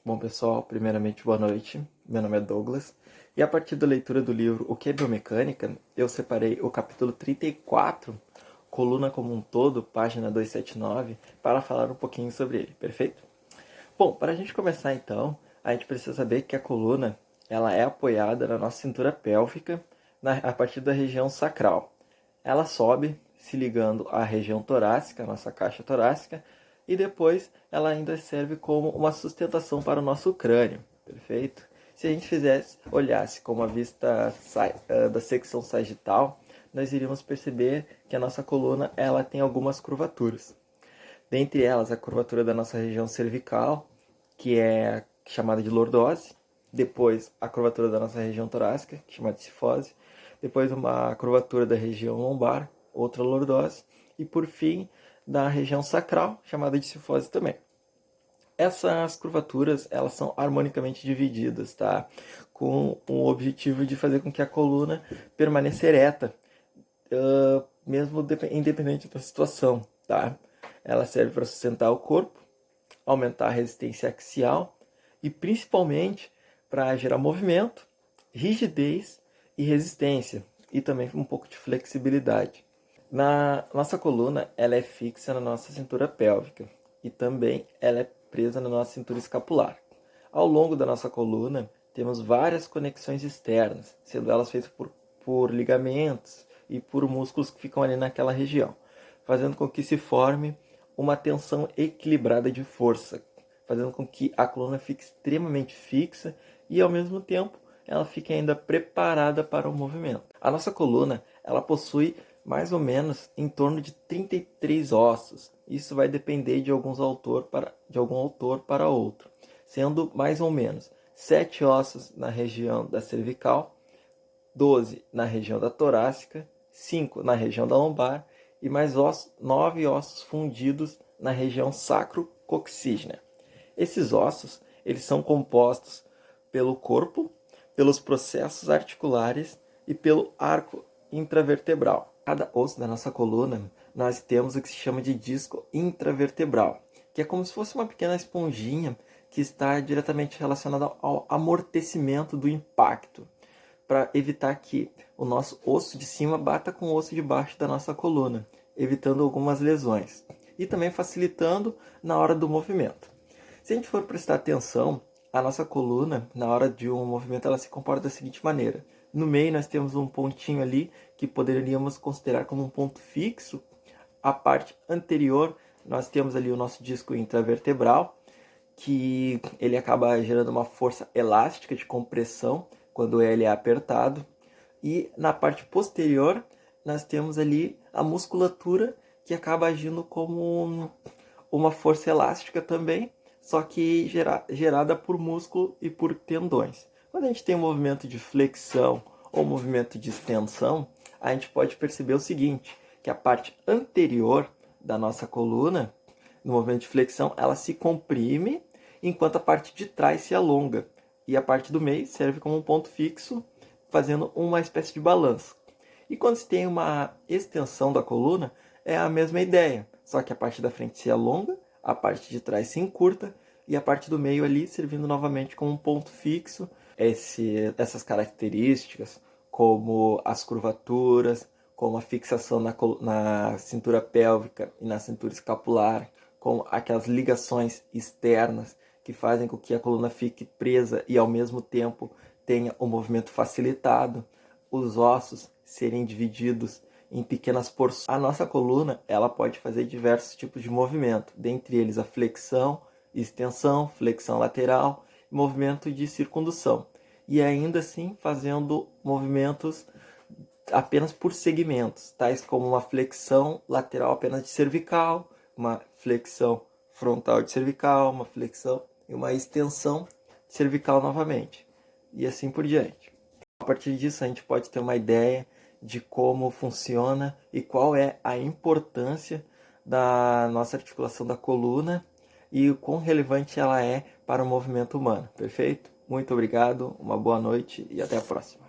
Bom, pessoal, primeiramente, boa noite. Meu nome é Douglas. E a partir da leitura do livro O que é Biomecânica, eu separei o capítulo 34, coluna como um todo, página 279, para falar um pouquinho sobre ele, perfeito? Bom, para a gente começar então, a gente precisa saber que a coluna ela é apoiada na nossa cintura pélvica a partir da região sacral. Ela sobe se ligando à região torácica, a nossa caixa torácica, e depois ela ainda serve como uma sustentação para o nosso crânio, perfeito? Se a gente olhasse com uma vista da secção sagital, nós iríamos perceber que a nossa coluna ela tem algumas curvaturas. Dentre elas, a curvatura da nossa região cervical, que é chamada de lordose. Depois, a curvatura da nossa região torácica, que é chamada de cifose. Depois, uma curvatura da região lombar, outra lordose. E, por fim, da região sacral, chamada de cifose também. Essas curvaturas, elas são harmonicamente divididas, tá? Com o objetivo de fazer com que a coluna permaneça ereta, mesmo independente da situação, tá? Ela serve para sustentar o corpo, aumentar a resistência axial e principalmente para gerar movimento, rigidez e resistência e também um pouco de flexibilidade. Na nossa coluna, ela é fixa na nossa cintura pélvica e também ela é presa na nossa cintura escapular. Ao longo da nossa coluna, temos várias conexões externas, sendo elas feitas por ligamentos e por músculos que ficam ali naquela região, fazendo com que se forme uma tensão equilibrada de força, fazendo com que a coluna fique extremamente fixa e, ao mesmo tempo, ela fique ainda preparada para o movimento. A nossa coluna ela possui mais ou menos em torno de 33 ossos. Isso vai depender de algum autor para outro, sendo mais ou menos 7 ossos na região da cervical, 12 na região da torácica, 5 na região da lombar e mais 9 ossos fundidos na região sacro-coxígea. Esses ossos eles são compostos pelo corpo, pelos processos articulares e pelo arco intravertebral. Cada osso da nossa coluna nós temos o que se chama de disco intravertebral, que é como se fosse uma pequena esponjinha que está diretamente relacionada ao amortecimento do impacto, para evitar que o nosso osso de cima bata com o osso de baixo da nossa coluna, evitando algumas lesões e também facilitando na hora do movimento. Se a gente for prestar atenção, a nossa coluna, na hora de um movimento, ela se comporta da seguinte maneira. No meio nós temos um pontinho ali que poderíamos considerar como um ponto fixo. A parte anterior nós temos ali o nosso disco intravertebral, que ele acaba gerando uma força elástica de compressão quando ele é apertado. E na parte posterior nós temos ali a musculatura que acaba agindo como uma força elástica também, só que gerada por músculo e por tendões. Quando a gente tem um movimento de flexão ou movimento de extensão, a gente pode perceber o seguinte, que a parte anterior da nossa coluna, no movimento de flexão, ela se comprime, enquanto a parte de trás se alonga. E a parte do meio serve como um ponto fixo, fazendo uma espécie de balanço. E quando se tem uma extensão da coluna, é a mesma ideia, só que a parte da frente se alonga, a parte de trás se encurta e a parte do meio ali servindo novamente como um ponto fixo. Essas características, como as curvaturas, como a fixação na cintura pélvica e na cintura escapular, com aquelas ligações externas que fazem com que a coluna fique presa e ao mesmo tempo tenha um movimento facilitado, os ossos serem divididos em pequenas porções. A nossa coluna ela pode fazer diversos tipos de movimento, dentre eles a flexão, extensão, flexão lateral, movimento de circundução. E ainda assim fazendo movimentos apenas por segmentos, tais como uma flexão lateral apenas de cervical, uma flexão frontal de cervical, uma flexão e uma extensão cervical novamente. E assim por diante. A partir disso a gente pode ter uma ideia de como funciona e qual é a importância da nossa articulação da coluna e o quão relevante ela é para o movimento humano, perfeito? Muito obrigado, uma boa noite e até a próxima.